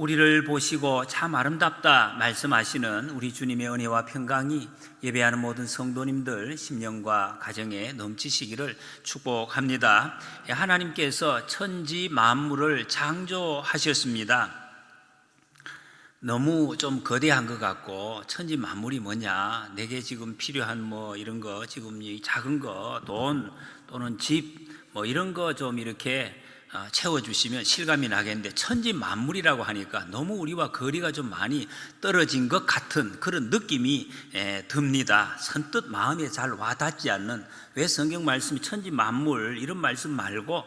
우리를 보시고 참 아름답다 말씀하시는 우리 주님의 은혜와 평강이 예배하는 모든 성도님들 심령과 가정에 넘치시기를 축복합니다. 하나님께서 천지 만물을 창조하셨습니다. 너무 좀 거대한 것 같고, 천지 만물이 뭐냐, 내게 지금 필요한 뭐 이런 거, 지금 이 작은 거, 돈 또는 집 뭐 이런 거 좀 이렇게 채워주시면 실감이 나겠는데, 천지 만물이라고 하니까 너무 우리와 거리가 좀 많이 떨어진 것 같은 그런 느낌이 듭니다. 선뜻 마음에 잘 와닿지 않는, 왜 성경 말씀이 천지 만물 이런 말씀 말고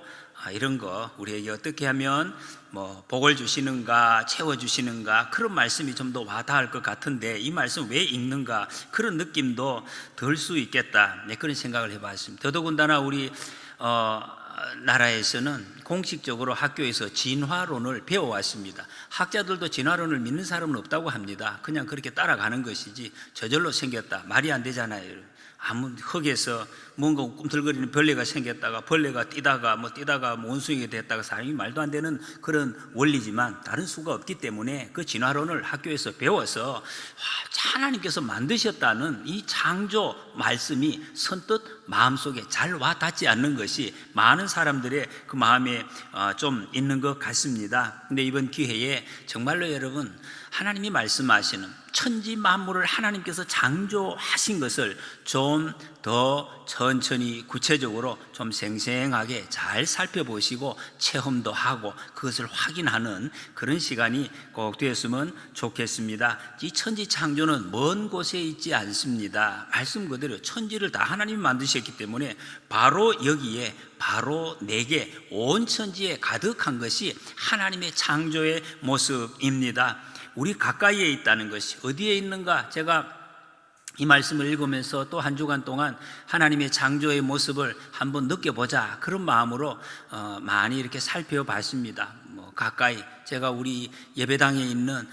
이런 거 우리에게 어떻게 하면 뭐 복을 주시는가, 채워주시는가, 그런 말씀이 좀 더 와닿을 것 같은데 이 말씀 왜 읽는가, 그런 느낌도 들 수 있겠다, 그런 생각을 해봤습니다. 더더군다나 우리 나라에서는 공식적으로 학교에서 진화론을 배워왔습니다. 학자들도 진화론을 믿는 사람은 없다고 합니다. 그냥 그렇게 따라가는 것이지 저절로 생겼다, 말이 안 되잖아요. 아무 흙에서 뭔가 꿈틀거리는 벌레가 생겼다가 벌레가 뛰다가 원숭이가 됐다가 사람이 말도 안 되는 그런 원리지만 다른 수가 없기 때문에 그 진화론을 학교에서 배워서 하나님께서 만드셨다는 이 창조 말씀이 선뜻 마음속에 잘 와닿지 않는 것이 많은 사람들의 그 마음에 좀 있는 것 같습니다. 근데 이번 기회에 정말로 여러분, 하나님이 말씀하시는 천지 만물을 하나님께서 창조하신 것을 좀 더 천천히 구체적으로 좀 생생하게 잘 살펴보시고 체험도 하고 그것을 확인하는 그런 시간이 꼭 되었으면 좋겠습니다. 이 천지 창조는 먼 곳에 있지 않습니다. 말씀 그대로 천지를 다 하나님이 만드셨기 때문에 바로 여기에, 바로 내게, 온 천지에 가득한 것이 하나님의 창조의 모습입니다. 우리 가까이에 있다는 것이 어디에 있는가, 제가 이 말씀을 읽으면서 또 한 주간 동안 하나님의 창조의 모습을 한번 느껴보자, 그런 마음으로 많이 이렇게 살펴봤습니다. 가까이 제가 우리 예배당에 있는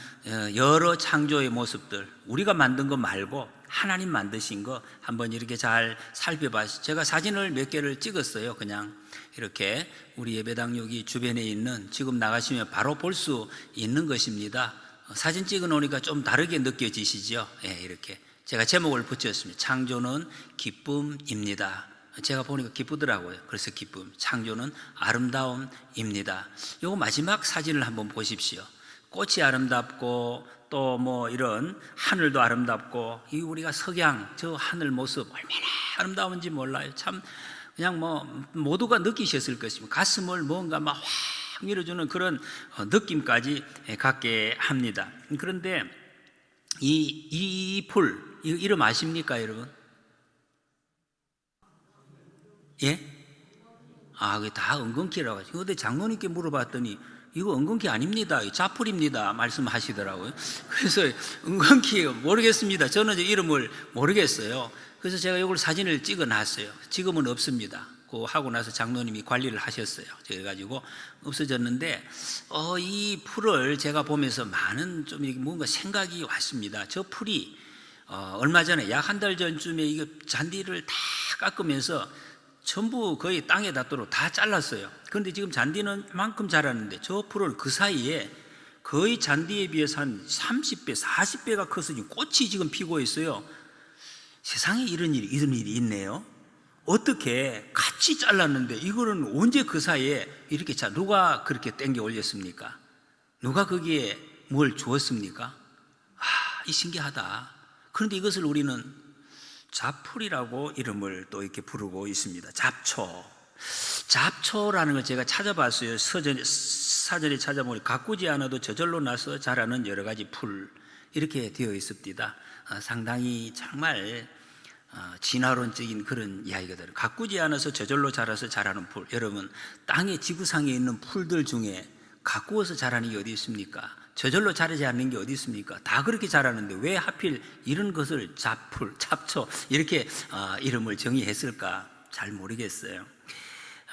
여러 창조의 모습들, 우리가 만든 거 말고 하나님 만드신 거 한번 이렇게 잘 살펴봤어요. 제가 사진을 몇 개를 찍었어요. 그냥 이렇게 우리 예배당 여기 주변에 있는, 지금 나가시면 바로 볼 수 있는 것입니다. 사진 찍어 놓으니까 좀 다르게 느껴지시죠? 이렇게 제가 제목을 붙였습니다. 창조는 기쁨입니다. 제가 보니까 기쁘더라고요. 그래서 기쁨, 창조는 아름다움입니다. 요거 마지막 사진을 한번 보십시오. 꽃이 아름답고 또 뭐 이런 하늘도 아름답고, 이 우리가 석양 저 하늘 모습 얼마나 아름다운지 몰라요. 참 그냥 뭐 모두가 느끼셨을 것입니다. 가슴을 뭔가 막 확 밀어주는 그런 느낌까지 갖게 합니다. 그런데 이 풀, 이름 아십니까, 여러분? 예? 그게 다 엉겅퀴라고 하죠. 근데 장로님께 물어봤더니 이거 엉겅퀴 아닙니다, 자풀입니다 말씀하시더라고요. 그래서 엉겅퀴 모르겠습니다. 저는 이름을 모르겠어요. 그래서 제가 이걸 사진을 찍어 놨어요. 지금은 없습니다. 그 하고 나서 장로님이 관리를 하셨어요. 그래가지고 없어졌는데, 이 풀을 제가 보면서 많은 좀 뭔가 생각이 왔습니다. 저 풀이 얼마 전에 약 한 달 전쯤에 이거 잔디를 다 깎으면서 전부 거의 땅에 닿도록 다 잘랐어요. 그런데 지금 잔디는 이만큼 자랐는데 저 풀은 그 사이에 거의 잔디에 비해서 한 30배, 40배가 커서 지금 꽃이 지금 피고 있어요. 세상에 이런 일이 있네요. 어떻게 같이 잘랐는데 이거는 언제 그 사이에 이렇게 누가 그렇게 땡겨 올렸습니까? 누가 거기에 뭘 주었습니까? 이 신기하다. 그런데 이것을 우리는 잡풀이라고 이름을 또 이렇게 부르고 있습니다. 잡초라는 걸 제가 찾아봤어요. 사전에 찾아보니 가꾸지 않아도 저절로 나서 자라는 여러 가지 풀, 이렇게 되어 있습니다. 상당히 정말 진화론적인 그런 이야기거든요. 가꾸지 않아서 저절로 자라서 자라는 풀. 여러분, 땅의 지구상에 있는 풀들 중에 가꾸어서 자라는 게 어디 있습니까? 저절로 자라지 않는 게 어디 있습니까? 다 그렇게 자라는데 왜 하필 이런 것을 잡풀, 잡초 이렇게 이름을 정의했을까 잘 모르겠어요.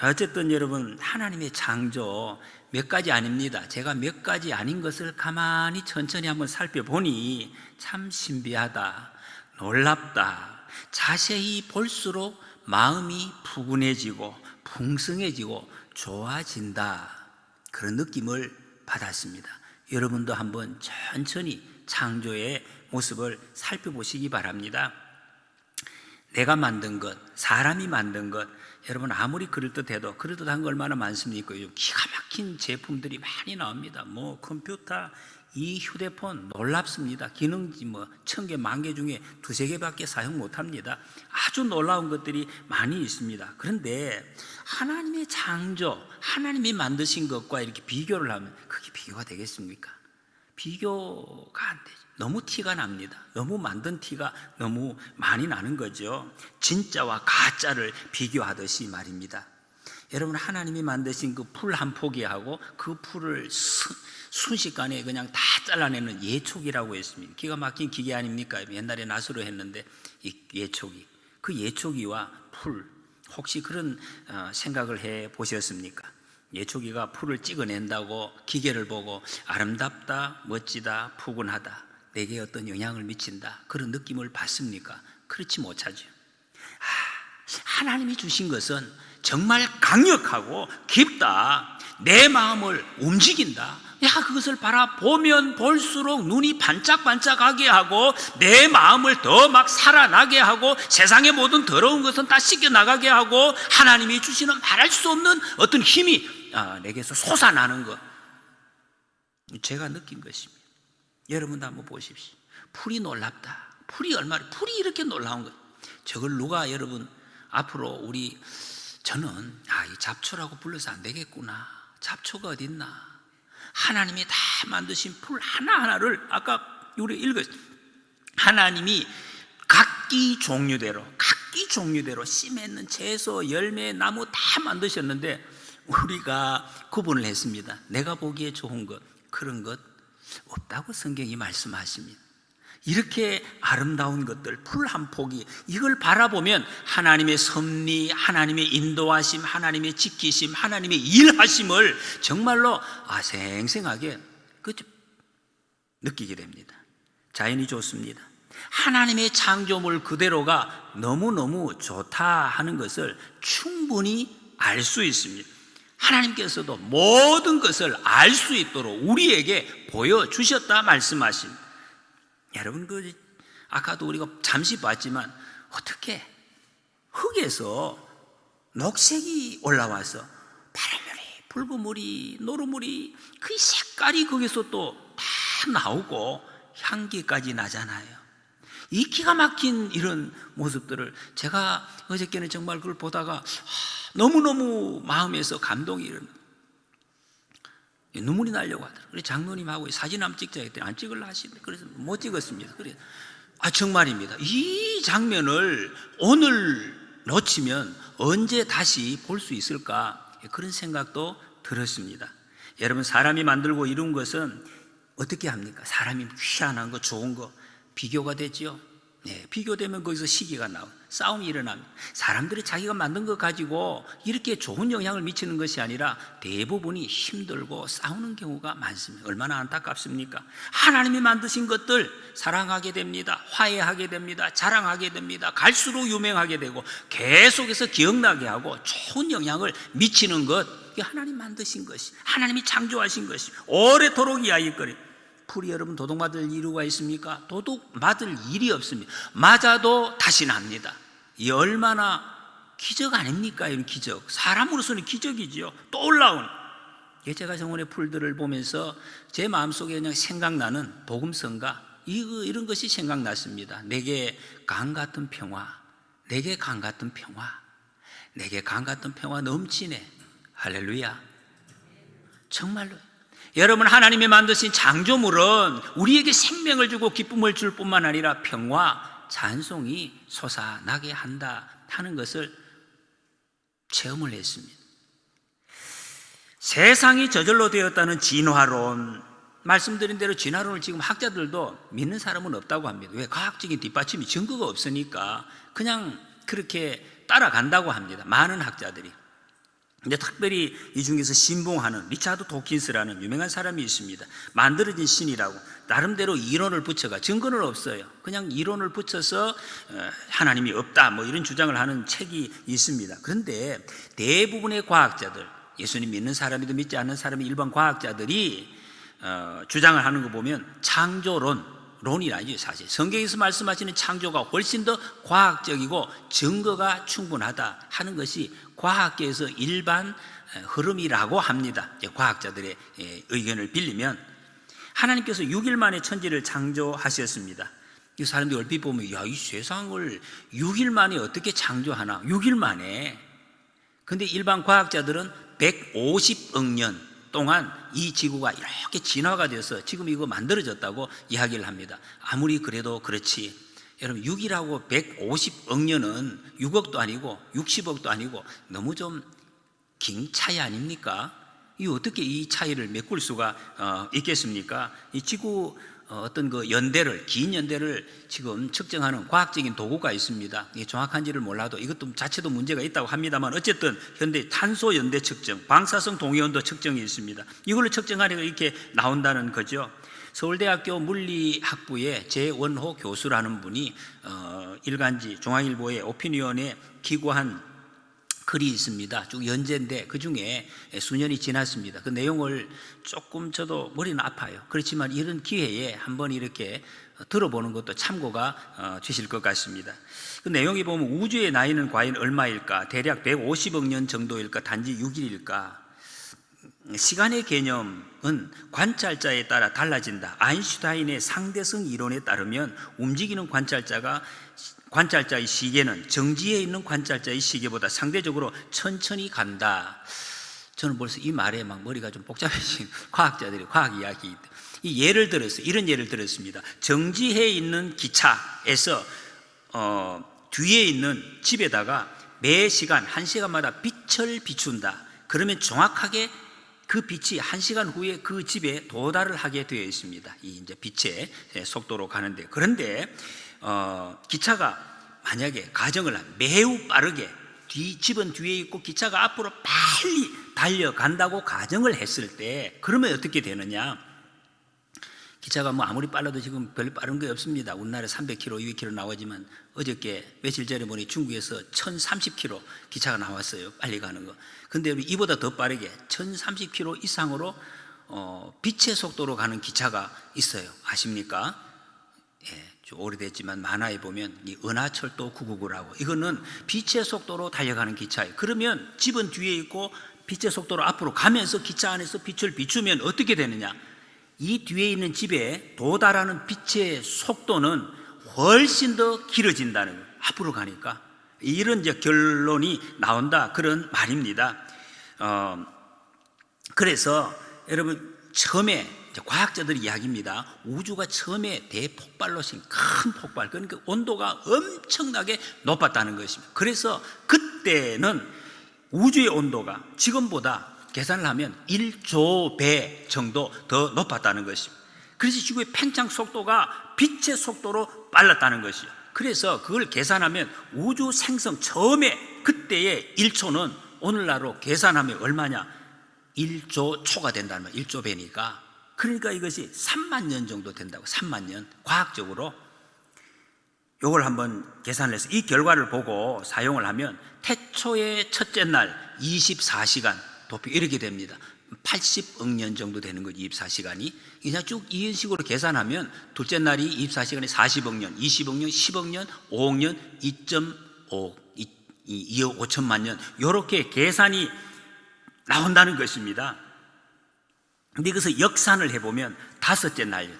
어쨌든 여러분, 하나님의 창조 몇 가지 아닙니다. 제가 몇 가지 아닌 것을 가만히 천천히 한번 살펴보니 참 신비하다, 놀랍다, 자세히 볼수록 마음이 푸근해지고 풍성해지고 좋아진다, 그런 느낌을 받았습니다. 여러분도 한번 천천히 창조의 모습을 살펴보시기 바랍니다. 내가 만든 것, 사람이 만든 것, 여러분 아무리 그럴듯해도 그럴듯한 거 얼마나 많습니까? 요즘 기가 막힌 제품들이 많이 나옵니다. 뭐 컴퓨터, 이 휴대폰 놀랍습니다. 기능지 뭐 1000개, 10,000개 중에 2-3개밖에 사용 못합니다. 아주 놀라운 것들이 많이 있습니다. 그런데 하나님의 창조, 하나님이 만드신 것과 이렇게 비교를 하면 그게 비교가 되겠습니까? 비교가 안 되죠. 너무 티가 납니다. 너무 만든 티가 너무 많이 나는 거죠. 진짜와 가짜를 비교하듯이 말입니다. 여러분, 하나님이 만드신 그 풀 한 포기하고 그 풀을 순식간에 그냥 다 잘라내는 예촉이라고 했습니다. 기가 막힌 기계 아닙니까? 옛날에 낫으로 했는데 이 예촉이, 그 예촉이와 풀, 혹시 그런 생각을 해 보셨습니까? 예촉이가 풀을 찍어낸다고 기계를 보고 아름답다, 멋지다, 푸근하다, 내게 어떤 영향을 미친다, 그런 느낌을 받습니까? 그렇지 못하죠. 하나님이 주신 것은 정말 강력하고 깊다, 내 마음을 움직인다, 내가 그것을 바라보면 볼수록 눈이 반짝반짝하게 하고 내 마음을 더 막 살아나게 하고 세상의 모든 더러운 것은 다 씻겨나가게 하고 하나님이 주시는 말할 수 없는 어떤 힘이 내게서 솟아나는 것, 제가 느낀 것입니다. 여러분도 한번 보십시오. 풀이 놀랍다. 풀이 이렇게 놀라운 것. 저걸 누가 여러분 앞으로 저는 이 잡초라고 불러서 안 되겠구나. 잡초가 어딨나. 하나님이 다 만드신 풀 하나하나를 아까 우리 읽었어요. 하나님이 각기 종류대로 씨 맺는 채소, 열매, 나무 다 만드셨는데 우리가 구분을 했습니다. 내가 보기에 좋은 것, 그런 것 없다고 성경이 말씀하십니다. 이렇게 아름다운 것들, 풀 한 포기, 이걸 바라보면 하나님의 섭리, 하나님의 인도하심, 하나님의 지키심, 하나님의 일하심을 정말로 생생하게 느끼게 됩니다. 자연이 좋습니다. 하나님의 창조물 그대로가 너무너무 좋다 하는 것을 충분히 알 수 있습니다. 하나님께서도 모든 것을 알 수 있도록 우리에게 보여주셨다 말씀하십니다. 여러분, 아까도 우리가 잠시 봤지만 어떻게 흙에서 녹색이 올라와서 파란물이, 붉은물이, 노란물이, 그 색깔이 거기서 또 다 나오고 향기까지 나잖아요. 이 기가 막힌 이런 모습들을 제가 어저께는 정말 그걸 보다가 너무너무 마음에서 감동이 일어납니다. 눈물이 나려고 하더라고요. 그래서 장로님하고 사진 한번 찍자 했더니 안 찍으려 하시는데 그래서 못 찍었습니다. 그래서 정말입니다. 이 장면을 오늘 놓치면 언제 다시 볼 수 있을까, 그런 생각도 들었습니다. 여러분, 사람이 만들고 이룬 것은 어떻게 합니까? 사람이 희한한 거, 좋은 거 비교가 되죠. 비교되면 거기서 시기가 나와요. 싸움이 일어납니다. 사람들이 자기가 만든 것 가지고 이렇게 좋은 영향을 미치는 것이 아니라 대부분이 힘들고 싸우는 경우가 많습니다. 얼마나 안타깝습니까? 하나님이 만드신 것들 사랑하게 됩니다. 화해하게 됩니다. 자랑하게 됩니다. 갈수록 유명하게 되고 계속해서 기억나게 하고 좋은 영향을 미치는 것, 이게 하나님 만드신 것이, 하나님이 창조하신 것이 오래도록 이야기거리. 풀이 여러분 도둑 맞을 이유가 있습니까? 도둑 맞을 일이 없습니다. 맞아도 다시 납니다. 이 얼마나 기적 아닙니까? 이런 기적, 사람으로서는 기적이지요. 또 올라오는. 제가 정원의 풀들을 보면서 제 마음속에 그냥 생각나는 복음성가, 이런 것이 생각났습니다. 내게 강 같은 평화, 내게 강 같은 평화, 내게 강 같은 평화 넘치네. 할렐루야. 정말로 여러분, 하나님이 만드신 창조물은 우리에게 생명을 주고 기쁨을 줄 뿐만 아니라 평화, 찬송이 솟아나게 한다 하는 것을 체험을 했습니다. 세상이 저절로 되었다는 진화론, 말씀드린 대로 진화론을 지금 학자들도 믿는 사람은 없다고 합니다. 왜? 과학적인 뒷받침이, 증거가 없으니까 그냥 그렇게 따라간다고 합니다. 많은 학자들이. 근데 특별히 이 중에서 신봉하는 리차드 도킨스라는 유명한 사람이 있습니다. 만들어진 신이라고 나름대로 이론을 붙여가, 증거는 없어요. 그냥 이론을 붙여서 하나님이 없다 뭐 이런 주장을 하는 책이 있습니다. 그런데 대부분의 과학자들, 예수님 믿는 사람이든 믿지 않는 사람이 일반 과학자들이 주장을 하는 거 보면 창조론이 아니죠. 사실 성경에서 말씀하시는 창조가 훨씬 더 과학적이고 증거가 충분하다 하는 것이 과학계에서 일반 흐름이라고 합니다. 과학자들의 의견을 빌리면 하나님께서 6일 만에 천지를 창조하셨습니다. 이 사람들이 얼핏 보면 야, 이 세상을 6일 만에 어떻게 창조하나? 6일 만에. 근데 일반 과학자들은 150억 년 동안 이 지구가 이렇게 진화가 돼서 지금 이거 만들어졌다고 이야기를 합니다. 아무리 그래도 그렇지. 여러분 6이라고 150억 년은 6억도 아니고 60억도 아니고 너무 좀 긴 차이 아닙니까? 이 어떻게 이 차이를 메꿀 수가 있겠습니까? 이 지구 어떤 그 연대를, 긴 연대를 지금 측정하는 과학적인 도구가 있습니다. 이게 정확한지를 몰라도 이것도 자체도 문제가 있다고 합니다만 어쨌든 현대 탄소 연대 측정, 방사성 동위온도 측정이 있습니다. 이걸로 측정하니까 이렇게 나온다는 거죠. 서울대학교 물리학부의 재원호 교수라는 분이 일간지 중앙일보의 오피니언에 기고한 글이 있습니다. 쭉 연재인데 그 중에 수년이 지났습니다. 그 내용을 조금 저도 머리는 아파요. 그렇지만 이런 기회에 한번 이렇게 들어보는 것도 참고가 되실 것 같습니다. 그 내용에 보면 우주의 나이는 과연 얼마일까? 대략 150억 년 정도일까? 단지 6일일까? 시간의 개념은 관찰자에 따라 달라진다. 아인슈타인의 상대성 이론에 따르면 움직이는 관찰자의 시계는 정지해 있는 관찰자의 시계보다 상대적으로 천천히 간다. 저는 벌써 이 말에 막 머리가 좀 복잡해진 과학자들이 과학 이야기 이 예를 들어서 이런 예를 들었습니다. 정지해 있는 기차에서 뒤에 있는 집에다가 매 시간 1시간마다 빛을 비춘다. 그러면 정확하게 그 빛이 1시간 후에 그 집에 도달을 하게 되어 있습니다. 이 이제 빛의 속도로 가는데, 그런데 기차가 만약에 가정을 하면 매우 빠르게 집은 뒤에 있고 기차가 앞으로 빨리 달려간다고 가정을 했을 때 그러면 어떻게 되느냐? 기차가 뭐 아무리 빨라도 지금 별로 빠른 게 없습니다. 우리나라에 300km, 200km 나오지만 어저께 며칠 전에 보니 중국에서 1030km 기차가 나왔어요. 빨리 가는 거. 근데 이보다 더 빠르게 1030km 이상으로 빛의 속도로 가는 기차가 있어요. 아십니까? 예, 좀 오래됐지만 만화에 보면 이 은하철도 999라고, 이거는 빛의 속도로 달려가는 기차예요. 그러면 집은 뒤에 있고 빛의 속도로 앞으로 가면서 기차 안에서 빛을 비추면 어떻게 되느냐? 이 뒤에 있는 집에 도달하는 빛의 속도는 훨씬 더 길어진다는 거예요. 앞으로 가니까. 이런 이제 결론이 나온다, 그런 말입니다. 그래서 여러분 처음에 과학자들의 이야기입니다. 우주가 처음에 대폭발로 생 큰 폭발, 그러니까 온도가 엄청나게 높았다는 것입니다. 그래서 그때는 우주의 온도가 지금보다 계산을 하면 1조 배 정도 더 높았다는 것입니다. 그래서 지구의 팽창 속도가 빛의 속도로 빨랐다는 것이죠. 그래서 그걸 계산하면 우주 생성 처음에 그때의 1초는 오늘날로 계산하면 얼마냐? 1조 초가 된다는 거예요. 1조 배니까. 그러니까 이것이 3만 년 정도 된다고. 3만 년. 과학적으로 이걸 한번 계산을 해서 이 결과를 보고 사용을 하면 태초의 첫째 날 24시간 도표 이렇게 됩니다. 80억 년 정도 되는 거죠. 24시간이. 그냥 쭉 이런 식으로 계산하면 둘째 날이 24시간에 40억 년, 20억 년, 10억 년, 5억 년, 2.5, 2억 5천만 년, 이렇게 계산이 나온다는 것입니다. 근데 이것을 역산을 해보면 다섯째 날이에요.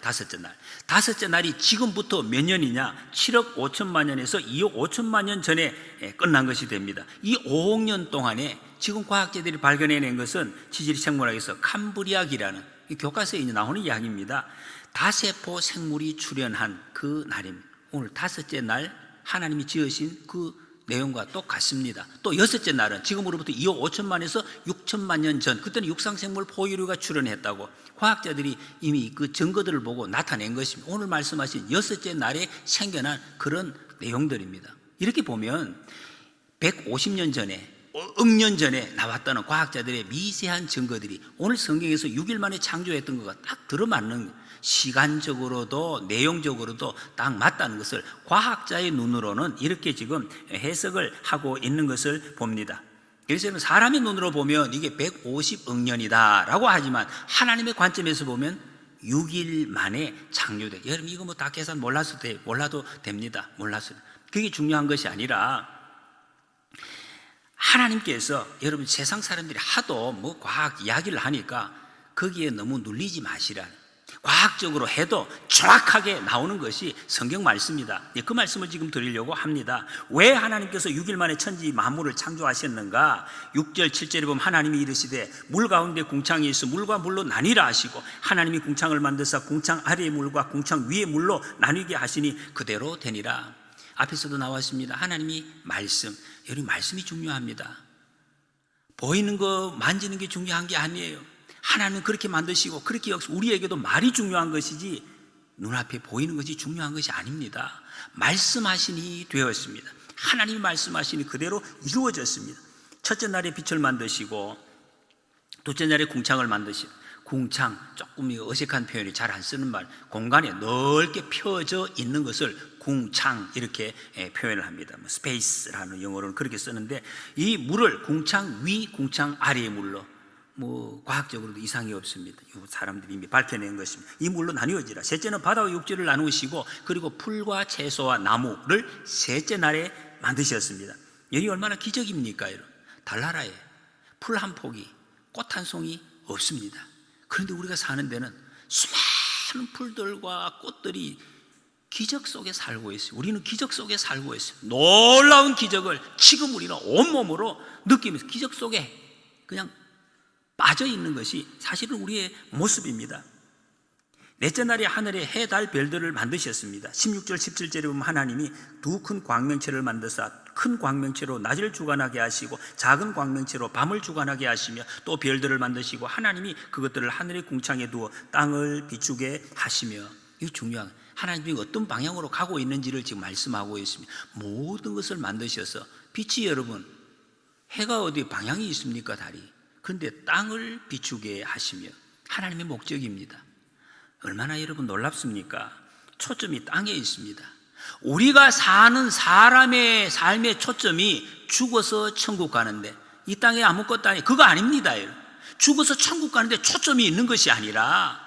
다섯째 날이 지금부터 몇 년이냐? 7억 5천만 년에서 2억 5천만 년 전에 끝난 것이 됩니다. 이 5억 년 동안에 지금 과학자들이 발견해낸 것은 지질이 생물학에서 캄브리아기라는 교과서에 나오는 이야기입니다. 다세포 생물이 출현한 그 날입니다. 오늘 다섯째 날 하나님이 지으신 그 내용과 똑같습니다. 또 여섯째 날은 지금으로부터 2억 5천만에서 6천만 년 전, 그때는 육상생물 포유류가 출현했다고 과학자들이 이미 그 증거들을 보고 나타낸 것입니다. 오늘 말씀하신 여섯째 날에 생겨난 그런 내용들입니다. 이렇게 보면 150년 전에, 억 년 전에 나왔다는 과학자들의 미세한 증거들이 오늘 성경에서 6일 만에 창조했던 것과 딱 들어맞는, 시간적으로도 내용적으로도 딱 맞다는 것을 과학자의 눈으로는 이렇게 지금 해석을 하고 있는 것을 봅니다. 그래서 사람의 눈으로 보면 이게 150억 년이다 라고 하지만 하나님의 관점에서 보면 6일 만에 창조돼. 여러분 이거 뭐 다 계산 몰라도 됩니다. 몰라서 그게 중요한 것이 아니라 하나님께서 여러분 세상 사람들이 하도 뭐 과학 이야기를 하니까 거기에 너무 눌리지 마시라. 과학적으로 해도 정확하게 나오는 것이 성경 말씀이다. 그 말씀을 지금 드리려고 합니다. 왜 하나님께서 6일 만에 천지 만물을 창조하셨는가? 6절 7절에 보면 하나님이 이르시되 물 가운데 궁창이 있어 물과 물로 나뉘라 하시고 하나님이 궁창을 만드사 궁창 아래의 물과 궁창 위의 물로 나뉘게 하시니 그대로 되니라. 앞에서도 나왔습니다. 하나님이 말씀, 여러분 말씀이 중요합니다. 보이는 거 만지는 게 중요한 게 아니에요. 하나님은 그렇게 만드시고 그렇게 우리에게도 말이 중요한 것이지 눈앞에 보이는 것이 중요한 것이 아닙니다. 말씀하시니 되었습니다. 하나님이 말씀하시니 그대로 이루어졌습니다. 첫째 날에 빛을 만드시고 둘째 날에 궁창을 만드시고, 궁창 조금 어색한 표현이 잘 안 쓰는 말, 공간에 넓게 펴져 있는 것을 궁창 이렇게 표현을 합니다. 스페이스라는 영어로는 그렇게 쓰는데 이 물을 궁창 위 궁창 아래의 물로 뭐 과학적으로도 이상이 없습니다. 사람들이 이미 밝혀낸 것입니다. 이 물로 나뉘어지라. 셋째는 바다와 육지를 나누시고 그리고 풀과 채소와 나무를 셋째 날에 만드셨습니다. 여기 얼마나 기적입니까? 여러분 달나라에 풀 한 포기 꽃 한 송이 없습니다. 그런데 우리가 사는 데는 수많은 풀들과 꽃들이 기적 속에 살고 있어요. 우리는 기적 속에 살고 있어요. 놀라운 기적을 지금 우리는 온몸으로 느끼면서 기적 속에 그냥 빠져 있는 것이 사실은 우리의 모습입니다. 넷째 날에 하늘에 해, 달, 별들을 만드셨습니다. 16절 17절에 보면 하나님이 두 큰 광명체를 만드사 큰 광명체로 낮을 주관하게 하시고 작은 광명체로 밤을 주관하게 하시며 또 별들을 만드시고 하나님이 그것들을 하늘의 궁창에 두어 땅을 비추게 하시며, 이게 중요한, 하나님이 어떤 방향으로 가고 있는지를 지금 말씀하고 있습니다. 모든 것을 만드셔서 빛이, 여러분 해가 어디 방향이 있습니까? 달이. 그런데 땅을 비추게 하시며 하나님의 목적입니다. 얼마나 여러분 놀랍습니까? 초점이 땅에 있습니다. 우리가 사는 사람의 삶의 초점이 죽어서 천국 가는데, 이 땅에 아무것도 아니에요. 그거 아닙니다. 죽어서 천국 가는데 초점이 있는 것이 아니라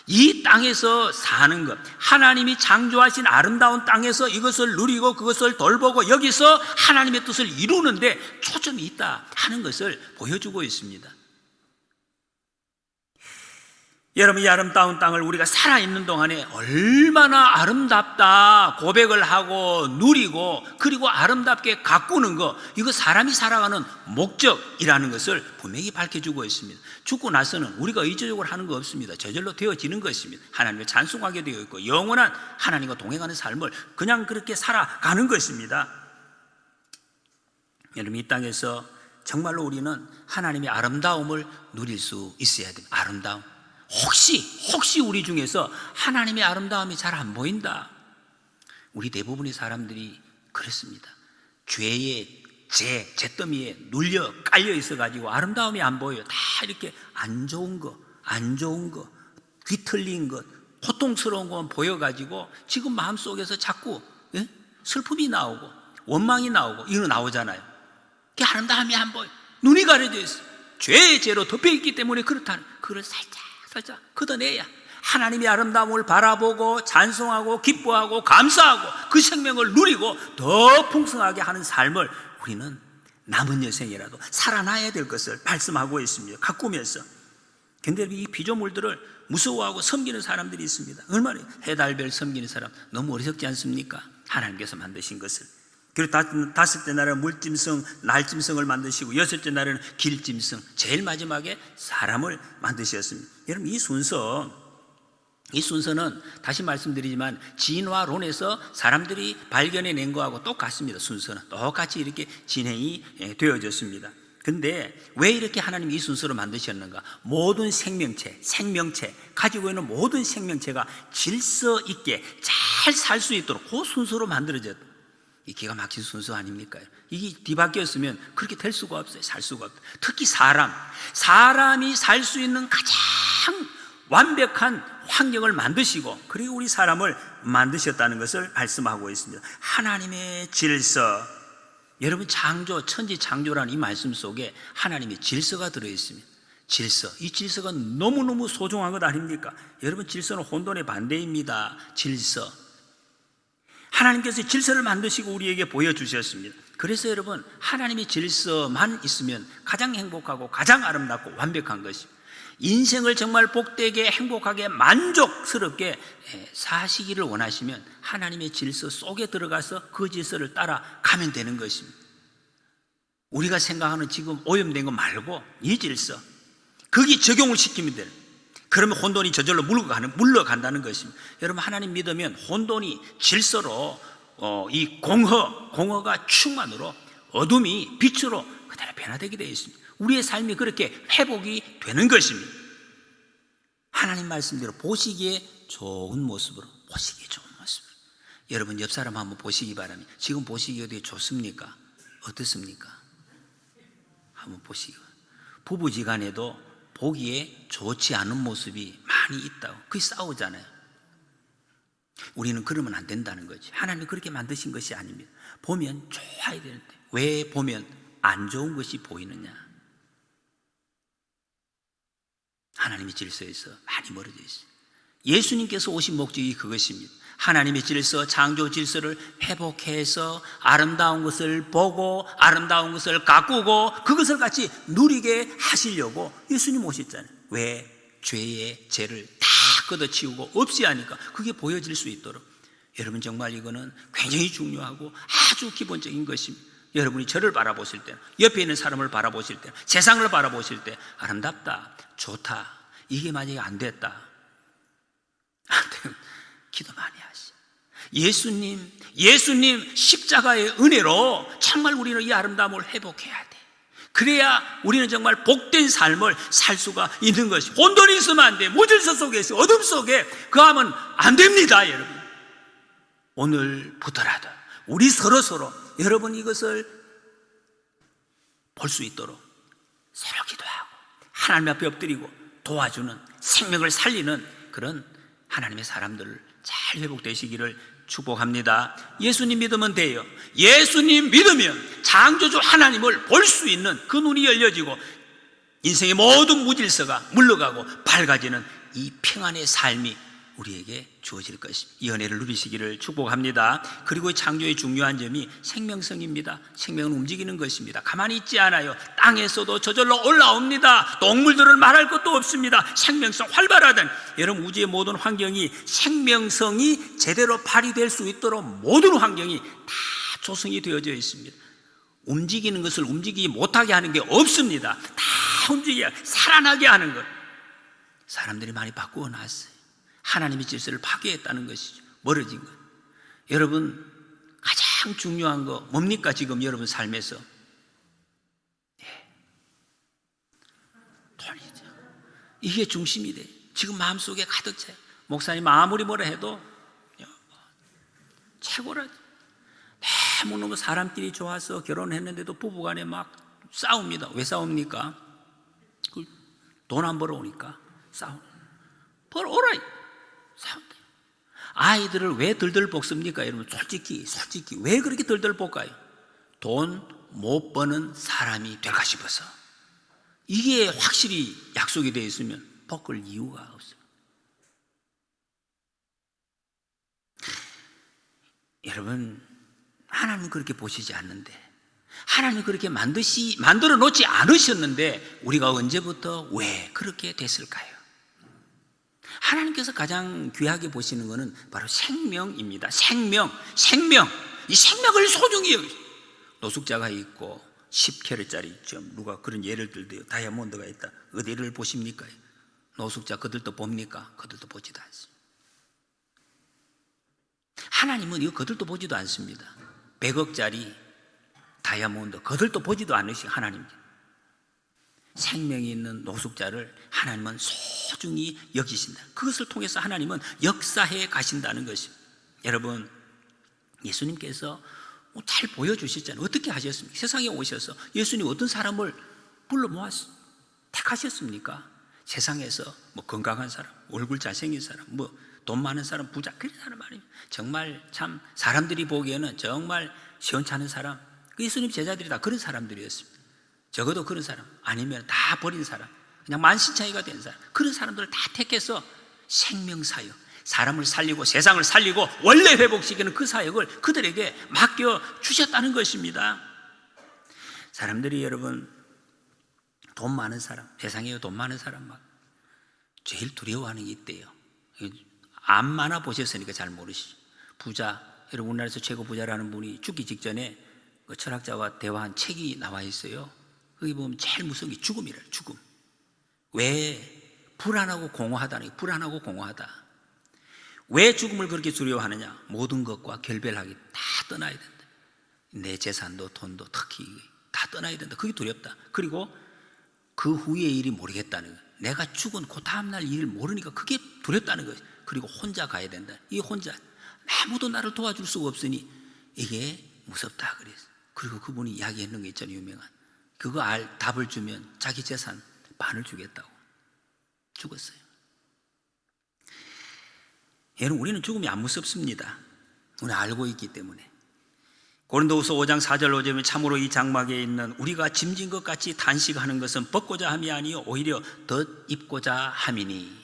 이 땅에서 사는 것, 하나님이 창조하신 아름다운 땅에서 이것을 누리고 그것을 돌보고 여기서 하나님의 뜻을 이루는데 초점이 있다 하는 것을 보여주고 있습니다. 여러분, 이 아름다운 땅을 우리가 살아있는 동안에 얼마나 아름답다 고백을 하고 누리고 그리고 아름답게 가꾸는 것, 이거 사람이 살아가는 목적이라는 것을 분명히 밝혀주고 있습니다. 죽고 나서는 우리가 의지적으로 하는 거 없습니다. 저절로 되어지는 것입니다. 하나님을 찬송하게 되어 있고 영원한 하나님과 동행하는 삶을 그냥 그렇게 살아가는 것입니다. 여러분, 이 땅에서 정말로 우리는 하나님의 아름다움을 누릴 수 있어야 됩니다. 아름다움. 혹시 우리 중에서 하나님의 아름다움이 잘 안 보인다, 우리 대부분의 사람들이 그렇습니다. 죄의 잿더미에 눌려 깔려 있어가지고 아름다움이 안 보여요. 다 이렇게 안 좋은 거 뒤틀린 것, 고통스러운 것만 보여가지고 지금 마음속에서 자꾸 슬픔이 나오고 원망이 나오고 이거 나오잖아요. 그게 아름다움이 안 보여. 눈이 가려져 있어. 죄의 죄로 덮여있기 때문에 그렇다는, 그걸 살짝 걷어내야 하나님의 아름다움을 바라보고 찬송하고 기뻐하고 감사하고 그 생명을 누리고 더 풍성하게 하는 삶을 우리는 남은 여생이라도 살아나야 될 것을 말씀하고 있습니다. 가꾸면서. 근데 이 피조물들을 무서워하고 섬기는 사람들이 있습니다. 얼마나 해달별 섬기는 사람 너무 어리석지 않습니까? 하나님께서 만드신 것을. 그리고 다섯째 날에는 물짐승, 날짐승을 만드시고 여섯째 날에는 길짐승, 제일 마지막에 사람을 만드셨습니다. 여러분, 이 순서는 다시 말씀드리지만 진화론에서 사람들이 발견해낸 거하고 똑같습니다. 순서는 똑같이 이렇게 진행이 되어졌습니다. 근데 왜 이렇게 하나님이 이 순서로 만드셨는가? 모든 생명체 가지고 있는 모든 생명체가 질서 있게 잘 살 수 있도록 그 순서로 만들어졌다. 이 기가 막힌 순서 아닙니까? 이게 뒤바뀌었으면 그렇게 될 수가 없어요. 살 수가 없어요. 특히 사람이 살 수 있는 가장 완벽한 환경을 만드시고 그리고 우리 사람을 만드셨다는 것을 말씀하고 있습니다. 하나님의 질서. 여러분, 천지 창조라는 이 말씀 속에 하나님의 질서가 들어있습니다. 질서, 이 질서가 너무너무 소중한 것 아닙니까? 여러분, 질서는 혼돈의 반대입니다. 질서. 하나님께서 질서를 만드시고 우리에게 보여주셨습니다. 그래서 여러분, 하나님의 질서만 있으면 가장 행복하고 가장 아름답고 완벽한 것입니다. 인생을 정말 복되게 행복하게 만족스럽게 사시기를 원하시면 하나님의 질서 속에 들어가서 그 질서를 따라가면 되는 것입니다. 우리가 생각하는 지금 오염된 거 말고 이 질서, 거기 적용을 시키면 돼요. 그러면 혼돈이 저절로 물러간다는 것입니다. 여러분, 하나님 믿으면 혼돈이 질서로 이 공허가 충만으로 어둠이 빛으로 그대로 변화되게 되어 있습니다. 우리의 삶이 그렇게 회복이 되는 것입니다. 하나님 말씀대로 보시기에 좋은 모습으로, 보시기에 좋은 모습으로. 여러분, 옆 사람 한번 보시기 바랍니다. 지금 보시기에 어떻게 좋습니까? 어떻습니까? 한번 보시기 바랍니다. 부부지간에도 보기에 좋지 않은 모습이 많이 있다고. 그게 싸우잖아요. 우리는 그러면 안 된다는 거지. 하나님이 그렇게 만드신 것이 아닙니다. 보면 좋아야 되는데 왜 보면 안 좋은 것이 보이느냐? 하나님의 질서에서 많이 멀어져 있어요. 예수님께서 오신 목적이 그것입니다. 하나님의 질서, 창조 질서를 회복해서 아름다운 것을 보고 아름다운 것을 가꾸고 그것을 같이 누리게 하시려고 예수님 오셨잖아요. 왜? 죄의 죄를 다 걷어치우고 없이 하니까 그게 보여질 수 있도록. 여러분, 정말 이거는 굉장히 중요하고 아주 기본적인 것입니다. 여러분이 저를 바라보실 때, 옆에 있는 사람을 바라보실 때, 세상을 바라보실 때 아름답다, 좋다, 이게 만약에 안 됐다, 안 되면 기도 많이 하시죠. 예수님 십자가의 은혜로 정말 우리는 이 아름다움을 회복해야 돼. 그래야 우리는 정말 복된 삶을 살 수가 있는 것이. 혼돈이 있으면 안 돼. 무질서 속에서, 어둠 속에 거하면 안 됩니다, 여러분. 오늘부터라도 우리 서로 여러분 이것을 볼 수 있도록 서로 기도하고 하나님 앞에 엎드리고 도와주는, 생명을 살리는 그런 하나님의 사람들을 잘 회복되시기를 축복합니다. 예수님 믿으면 돼요. 예수님 믿으면 창조주 하나님을 볼 수 있는 그 눈이 열려지고 인생의 모든 무질서가 물러가고 밝아지는 이 평안의 삶이 우리에게 주어질 것입니다. 이 은혜를 누리시기를 축복합니다. 그리고 창조의 중요한 점이 생명성입니다. 생명은 움직이는 것입니다. 가만히 있지 않아요. 땅에서도 저절로 올라옵니다. 동물들은 말할 것도 없습니다. 생명성 활발하던 여러분, 우주의 모든 환경이 생명성이 제대로 발휘될 수 있도록 모든 환경이 다 조성이 되어져 있습니다. 움직이는 것을 움직이지 못하게 하는 게 없습니다. 다 움직여 살아나게 하는 것. 사람들이 많이 바꾸어 놨어요. 하나님의 질서를 파괴했다는 것이죠. 멀어진 것. 여러분, 가장 중요한 거 뭡니까? 지금 여러분 삶에서 돈이죠. 이게 중심이 돼. 지금 마음속에 가득 차요. 목사님 아무리 뭐라 해도 최고라죠. 너무너무 사람끼리 좋아서 결혼했는데도 부부간에 막 싸웁니다. 왜 싸웁니까? 돈 안 벌어오니까 싸우는. 벌어오라. 싸운다. 아이들을 왜 들들 볶습니까? 여러분, 솔직히 왜 그렇게 들들 볶아요? 돈 못 버는 사람이 될까 싶어서. 이게 확실히 약속이 되어 있으면 볶을 이유가 없어요. 여러분, 하나님은 그렇게 보시지 않는데, 하나님은 그렇게 만들어 놓지 않으셨는데 우리가 언제부터 왜 그렇게 됐을까요? 하나님께서 가장 귀하게 보시는 것은 바로 생명입니다. 생명. 이 생명을 소중히 여기죠. 노숙자가 있고 10캐럿짜리 누가 그런 예를 들대요. 다이아몬드가 있다. 어디를 보십니까? 노숙자 그들도 봅니까? 그들도 보지도 않습니다. 하나님은 이거 그들도 보지도 않습니다. 100억짜리 다이아몬드 그들도 보지도 않으시 하나님입니다. 생명이 있는 노숙자를 하나님은 소중히 여기신다. 그것을 통해서 하나님은 역사해 가신다는 것입니다. 여러분, 예수님께서 잘 보여주셨잖아요. 어떻게 하셨습니까? 세상에 오셔서 예수님 어떤 사람을 불러 모았습니까? 택하셨습니까? 세상에서 뭐 건강한 사람, 얼굴 잘생긴 사람, 뭐 돈 많은 사람, 부자, 그런 사람 아닙니다. 정말 참 사람들이 보기에는 정말 시원찮은 사람, 그 예수님 제자들이 다 그런 사람들이었습니다. 적어도 그런 사람, 아니면 다 버린 사람, 그냥 만신창이가 된 사람, 그런 사람들을 다 택해서 생명사역, 사람을 살리고 세상을 살리고 원래 회복시키는 그 사역을 그들에게 맡겨주셨다는 것입니다. 사람들이 여러분 돈 많은 사람, 세상에 돈 많은 사람 막 제일 두려워하는 게 있대요. 암 많아 보셨으니까 잘 모르시죠. 부자, 여러분 우리나라에서 최고 부자라는 분이 죽기 직전에 그 철학자와 대화한 책이 나와 있어요. 거기 보면 제일 무서운 게 죽음이래요. 죽음. 왜? 불안하고 공허하다는 게, 불안하고 공허하다. 왜 죽음을 그렇게 두려워하느냐? 모든 것과 결별하기 다 떠나야 된다. 내 재산도 돈도 특히 다 떠나야 된다. 그게 두렵다. 그리고 그 후의 일이 모르겠다는 거예요. 내가 죽은 그 다음날 일을 모르니까 그게 두렵다는 거예요. 그리고 혼자 가야 된다. 이 혼자, 아무도 나를 도와줄 수가 없으니 이게 무섭다 그랬어요. 그리고 그분이 이야기했는 게 있잖아요. 유명한. 그거 답을 주면 자기 재산 반을 주겠다고. 죽었어요. 여러분 우리는 죽음이 안 무섭습니다. 우리는 알고 있기 때문에. 고린도후서 5장 4절 5절에 참으로 이 장막에 있는 우리가 짐진 것 같이 단식하는 것은 벗고자 함이 아니요 오히려 덧 입고자 함이니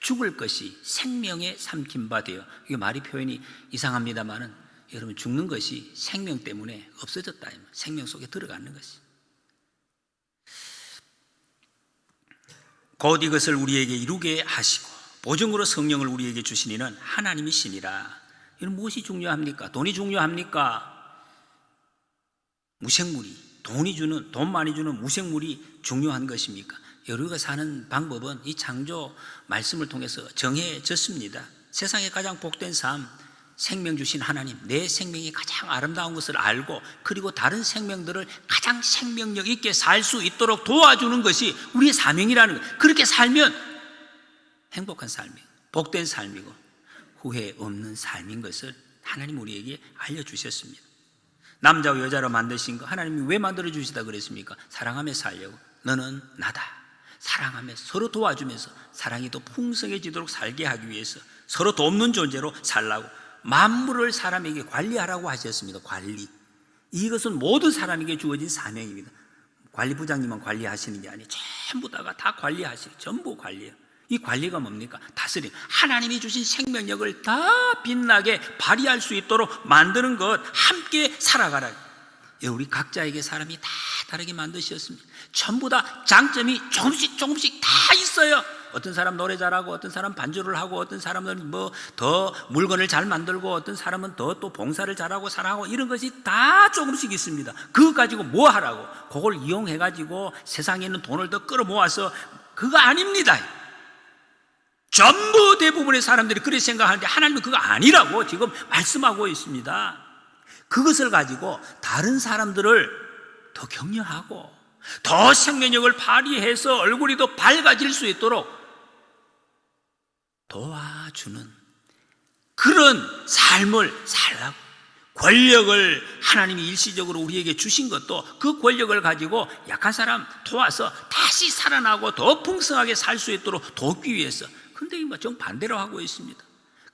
죽을 것이 생명에 삼킨 바 되어. 이게 말이 표현이 이상합니다만은 여러분 죽는 것이 생명 때문에 없어졌다. 생명 속에 들어가는 것이. 곧 이것을 우리에게 이루게 하시고 보증으로 성령을 우리에게 주시니는 하나님이시니라. 이건 무엇이 중요합니까? 돈이 중요합니까? 무생물이, 돈 많이 주는 무생물이 중요한 것입니까? 우리가 사는 방법은 이 창조 말씀을 통해서 정해졌습니다. 세상에 가장 복된 삶, 생명 주신 하나님, 내 생명이 가장 아름다운 것을 알고 그리고 다른 생명들을 가장 생명력 있게 살 수 있도록 도와주는 것이 우리의 사명이라는 거예요. 그렇게 살면 행복한 삶이고 복된 삶이고 후회 없는 삶인 것을 하나님 우리에게 알려주셨습니다. 남자와 여자로 만드신 거 하나님이 왜 만들어주시다 그랬습니까? 사랑하며 살려고. 너는 나다. 사랑하며 서로 도와주면서 사랑이 더 풍성해지도록 살게 하기 위해서 서로 돕는 존재로 살라고 만물을 사람에게 관리하라고 하셨습니다. 관리. 이것은 모든 사람에게 주어진 사명입니다. 관리부장님만 관리하시는 게 아니에요. 전부 다가 다 관리하시고 전부 관리해요. 이 관리가 뭡니까? 다스림. 하나님이 주신 생명력을 다 빛나게 발휘할 수 있도록 만드는 것, 함께 살아가라. 우리 각자에게 사람이 다 다르게 만드셨습니다. 전부 다 장점이 조금씩 다 있어요. 어떤 사람 노래 잘하고, 어떤 사람 반주를 하고, 어떤 사람은 뭐 더 물건을 잘 만들고, 어떤 사람은 더 또 봉사를 잘하고 사랑하고, 이런 것이 다 조금씩 있습니다. 그거 가지고 뭐 하라고? 그걸 이용해가지고 세상에 있는 돈을 더 끌어모아서, 그거 아닙니다. 전부 대부분의 사람들이 그렇게 생각하는데 하나님은 그거 아니라고 지금 말씀하고 있습니다. 그것을 가지고 다른 사람들을 더 격려하고 더 생명력을 발휘해서 얼굴이 더 밝아질 수 있도록 도와주는 그런 삶을 살라고. 권력을 하나님이 일시적으로 우리에게 주신 것도 그 권력을 가지고 약한 사람 도와서 다시 살아나고 더 풍성하게 살 수 있도록 돕기 위해서. 근데 정반대로 하고 있습니다.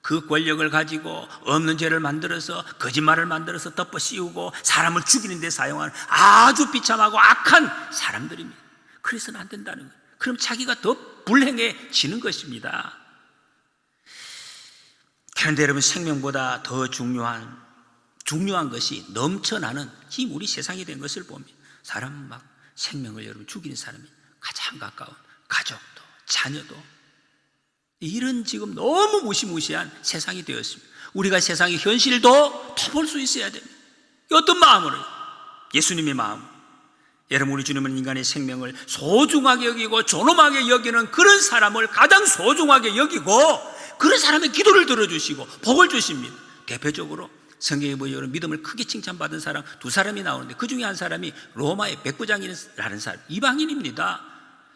그 권력을 가지고 없는 죄를 만들어서 거짓말을 만들어서 덮어 씌우고 사람을 죽이는 데 사용하는 아주 비참하고 악한 사람들입니다. 그래서는 안 된다는 거예요. 그럼 자기가 더 불행해지는 것입니다. 그런데 여러분 생명보다 더 중요한 것이 넘쳐나는 지금 우리 세상이 된 것을 보면 사람 막 생명을 여러분 죽이는 사람이 가장 가까운 가족도 자녀도 이런 지금 너무 무시무시한 세상이 되었습니다. 우리가 세상의 현실도 더 볼 수 있어야 됩니다. 어떤 마음으로? 예수님의 마음. 여러분 우리 주님은 인간의 생명을 소중하게 여기고 존엄하게 여기는 그런 사람을 가장 소중하게 여기고 그런 사람의 기도를 들어주시고 복을 주십니다. 대표적으로 성경에 보면 믿음을 크게 칭찬받은 사람 두 사람이 나오는데 그 중에 한 사람이 로마의 백부장이라는 사람, 이방인입니다.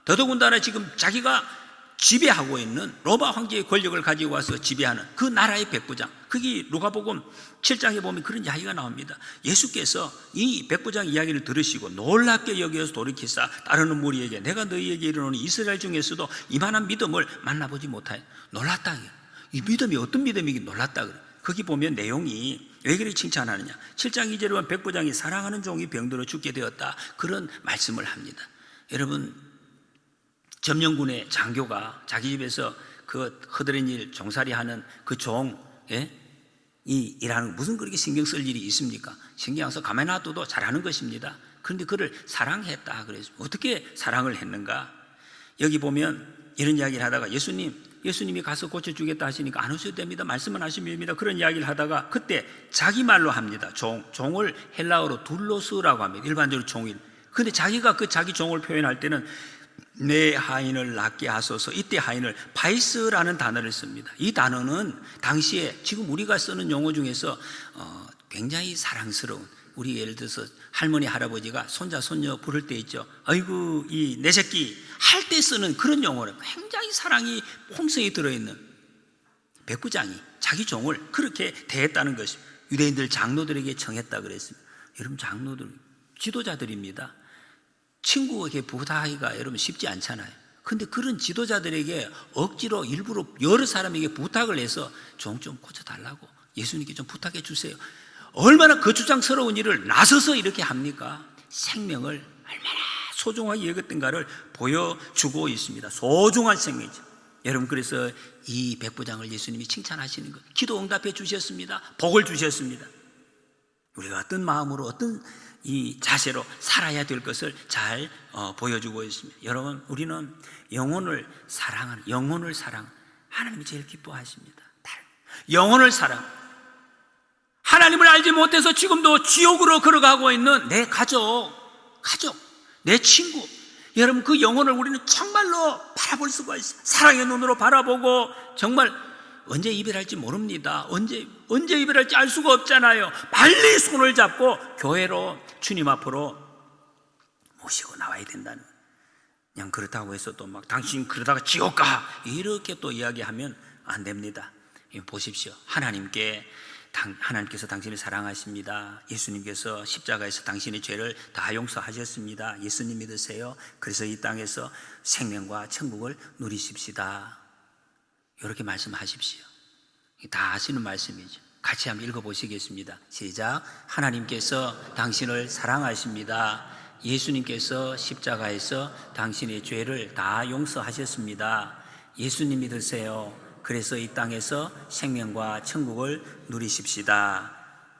더더군다나 지금 자기가 지배하고 있는 로마 황제의 권력을 가지고 와서 지배하는 그 나라의 백부장, 그게 누가복음 7장에 보면 그런 이야기가 나옵니다. 예수께서 이 백부장 이야기를 들으시고 놀랍게 여겨서 돌이키사 따르는 무리에게 내가 너희에게 이르노니 이스라엘 중에서도 이만한 믿음을 만나보지 못하여 놀랐다. 이 믿음이 어떤 믿음이긴 놀랐다. 거기 보면 내용이 왜 그렇게 칭찬하느냐, 7장 2절에 보면 백부장이 사랑하는 종이 병들어 죽게 되었다, 그런 말씀을 합니다. 여러분 점령군의 장교가 자기 집에서 그 허드렛 일 종살이하는 그 종, 이 일하는 무슨 그렇게 신경 쓸 일이 있습니까? 신경 안 써 가만히 놔둬도 잘하는 것입니다. 그런데 그를 사랑했다 그래서 어떻게 사랑을 했는가? 여기 보면 이런 이야기를 하다가 예수님이 가서 고쳐주겠다 하시니까 안 오셔도 됩니다. 말씀만 하시면 됩니다. 그런 이야기를 하다가 그때 자기 말로 합니다. 종을 헬라어로 둘로스라고 합니다. 일반적으로 종일. 근데 자기가 그 자기 종을 표현할 때는 내 하인을 낫게 하소서. 이때 하인을 바이스라는 단어를 씁니다. 이 단어는 당시에 지금 우리가 쓰는 용어 중에서 굉장히 사랑스러운, 우리 예를 들어서 할머니 할아버지가 손자 손녀 부를 때 있죠. 아이고 이 내 새끼 할 때 쓰는 그런 용어를, 굉장히 사랑이 홍성이 들어있는 백부장이 자기 종을 그렇게 대했다는 것입니다. 유대인들 장로들에게 청했다 그랬습니다. 여러분 장로들 지도자들입니다. 친구에게 부탁하기가 여러분 쉽지 않잖아요. 근데 그런 지도자들에게 억지로 일부러 여러 사람에게 부탁을 해서 종 좀 고쳐달라고 예수님께 좀 부탁해 주세요. 얼마나 거추장스러운 일을 나서서 이렇게 합니까? 생명을 얼마나 소중하게 여겼던가를 보여주고 있습니다. 소중한 생명이죠. 여러분 그래서 이 백부장을 예수님이 칭찬하시는 것, 기도 응답해 주셨습니다. 복을 주셨습니다. 우리가 어떤 마음으로 어떤 이 자세로 살아야 될 것을 잘 보여주고 있습니다. 여러분 우리는 영혼을 사랑하는, 영혼을 사랑, 하나님이 제일 기뻐하십니다. 영혼을 사랑, 하나님을 알지 못해서 지금도 지옥으로 걸어가고 있는 내 가족, 내 친구, 여러분 그 영혼을 우리는 정말로 바라볼 수가 있어요. 사랑의 눈으로 바라보고 정말 언제 이별할지 모릅니다. 언제 이별할지 알 수가 없잖아요. 빨리 손을 잡고 교회로 주님 앞으로 모시고 나와야 된다는, 그냥 그렇다고 해서 또 막 당신 그러다가 지옥 가 이렇게 또 이야기하면 안 됩니다. 보십시오. 하나님께서 당신을 사랑하십니다. 예수님께서 십자가에서 당신의 죄를 다 용서하셨습니다. 예수님 믿으세요. 그래서 이 땅에서 생명과 천국을 누리십시다. 이렇게 말씀하십시오. 다 아시는 말씀이죠. 같이 한번 읽어보시겠습니다. 시작. 하나님께서 당신을 사랑하십니다. 예수님께서 십자가에서 당신의 죄를 다 용서하셨습니다. 예수님 믿으세요. 그래서 이 땅에서 생명과 천국을 누리십시다.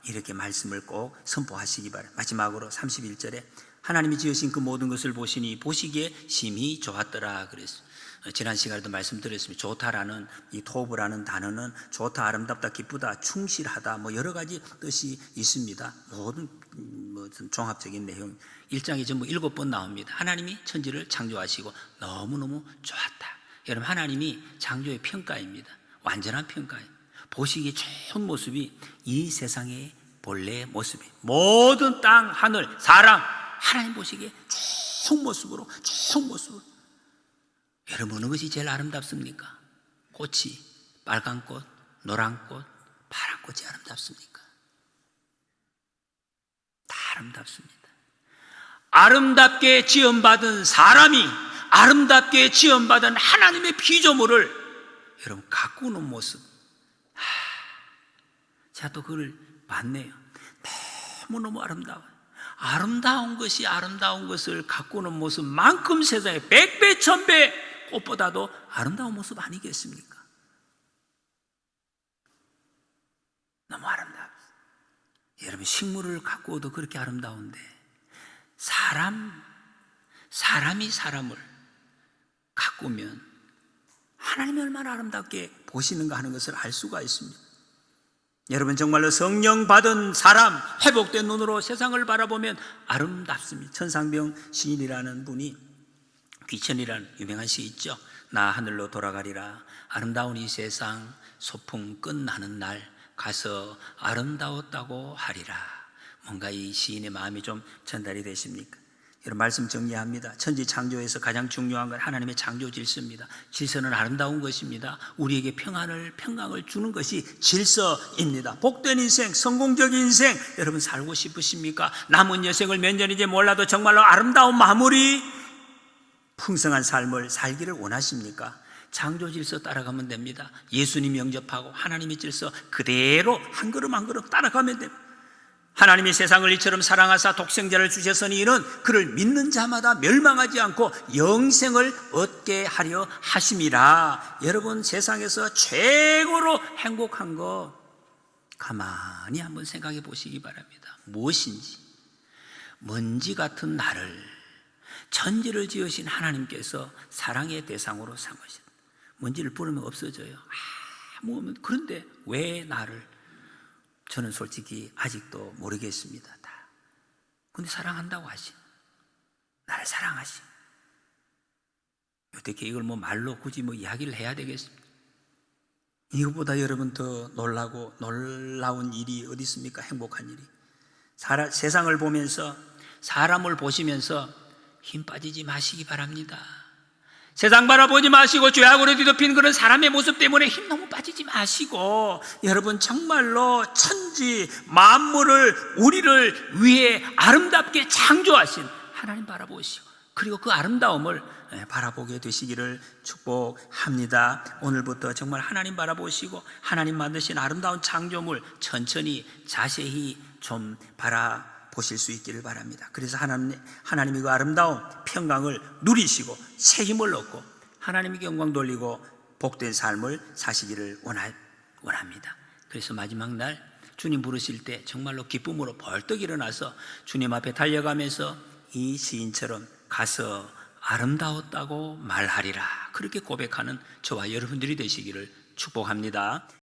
이렇게 말씀을 꼭 선포하시기 바랍니다. 마지막으로 31절에 하나님이 지으신 그 모든 것을 보시니 보시기에 심히 좋았더라 그랬어요. 지난 시간에도 말씀드렸습니다. 좋다라는 이 토브라는 단어는 좋다, 아름답다, 기쁘다, 충실하다 뭐 여러 가지 뜻이 있습니다. 모든 종합적인 내용 1장에 전부 7번 나옵니다. 하나님이 천지를 창조하시고 너무너무 좋았다. 여러분 하나님이 창조의 평가입니다. 완전한 평가예요. 보시기에 좋은 모습이 이 세상의 본래의 모습이, 모든 땅, 하늘, 사람, 하나님 보시기에 좋은 모습으로. 여러분 어느 것이 제일 아름답습니까? 꽃이 빨간 꽃, 노란 꽃, 파란 꽃이 아름답습니까? 다 아름답습니다. 아름답게 지음받은 사람이 아름답게 지음받은 하나님의 피조물을 여러분 가꾸는 모습, 제가 또 그걸 봤네요. 너무너무 아름다워요. 아름다운 것이 아름다운 것을 가꾸는 모습만큼 세상에 100배 1000배 꽃보다도 아름다운 모습 아니겠습니까? 너무 아름다워요. 여러분 식물을 가꾸어도 그렇게 아름다운데 사람이 사람을 가꾸면 하나님이 얼마나 아름답게 보시는가 하는 것을 알 수가 있습니다. 여러분 정말로 성령 받은 사람, 회복된 눈으로 세상을 바라보면 아름답습니다. 천상병 시인이라는 분이, 귀천이라는 유명한 시 있죠. 나 하늘로 돌아가리라. 아름다운 이 세상 소풍 끝나는 날 가서 아름다웠다고 하리라. 뭔가 이 시인의 마음이 좀 전달이 되십니까? 여러분 말씀 정리합니다. 천지 창조에서 가장 중요한 건 하나님의 창조 질서입니다. 질서는 아름다운 것입니다. 우리에게 평강을 주는 것이 질서입니다. 복된 인생, 성공적인 인생 여러분 살고 싶으십니까? 남은 여생을 몇 년인지 몰라도 정말로 아름다운 마무리, 풍성한 삶을 살기를 원하십니까? 창조 질서 따라가면 됩니다. 예수님 영접하고 하나님의 질서 그대로 한 걸음 한 걸음 따라가면 됩니다. 하나님이 세상을 이처럼 사랑하사 독생자를 주셨으니 이는 그를 믿는 자마다 멸망하지 않고 영생을 얻게 하려 하심이라. 여러분, 세상에서 최고로 행복한 거 가만히 한번 생각해 보시기 바랍니다. 무엇인지. 먼지 같은 나를 천지를 지으신 하나님께서 사랑의 대상으로 삼으신, 먼지를 뿌리면 없어져요. 그런데 왜 나를? 저는 솔직히 아직도 모르겠습니다. 다. 근데 사랑한다고 하신, 나를 사랑하신. 어떻게 이걸 말로 굳이 이야기를 해야 되겠습니까? 이것보다 여러분 더 놀라운 일이 어디 있습니까? 행복한 일이. 세상을 보면서, 사람을 보시면서 힘 빠지지 마시기 바랍니다. 세상 바라보지 마시고 죄악으로 뒤덮인 그런 사람의 모습 때문에 힘 너무 빠지지 마시고, 여러분 정말로 천지 만물을 우리를 위해 아름답게 창조하신 하나님 바라보시고, 그리고 그 아름다움을 바라보게 되시기를 축복합니다. 오늘부터 정말 하나님 바라보시고 하나님 만드신 아름다운 창조물 천천히 자세히 좀 바라보실 수 있기를 바랍니다. 그래서 하나님이 그 아름다운 평강을 누리시고 새 힘을 얻고 하나님께 영광 돌리고 복된 삶을 사시기를 원합니다. 그래서 마지막 날 주님 부르실 때 정말로 기쁨으로 벌떡 일어나서 주님 앞에 달려가면서 이 시인처럼 가서 아름다웠다고 말하리라, 그렇게 고백하는 저와 여러분들이 되시기를 축복합니다.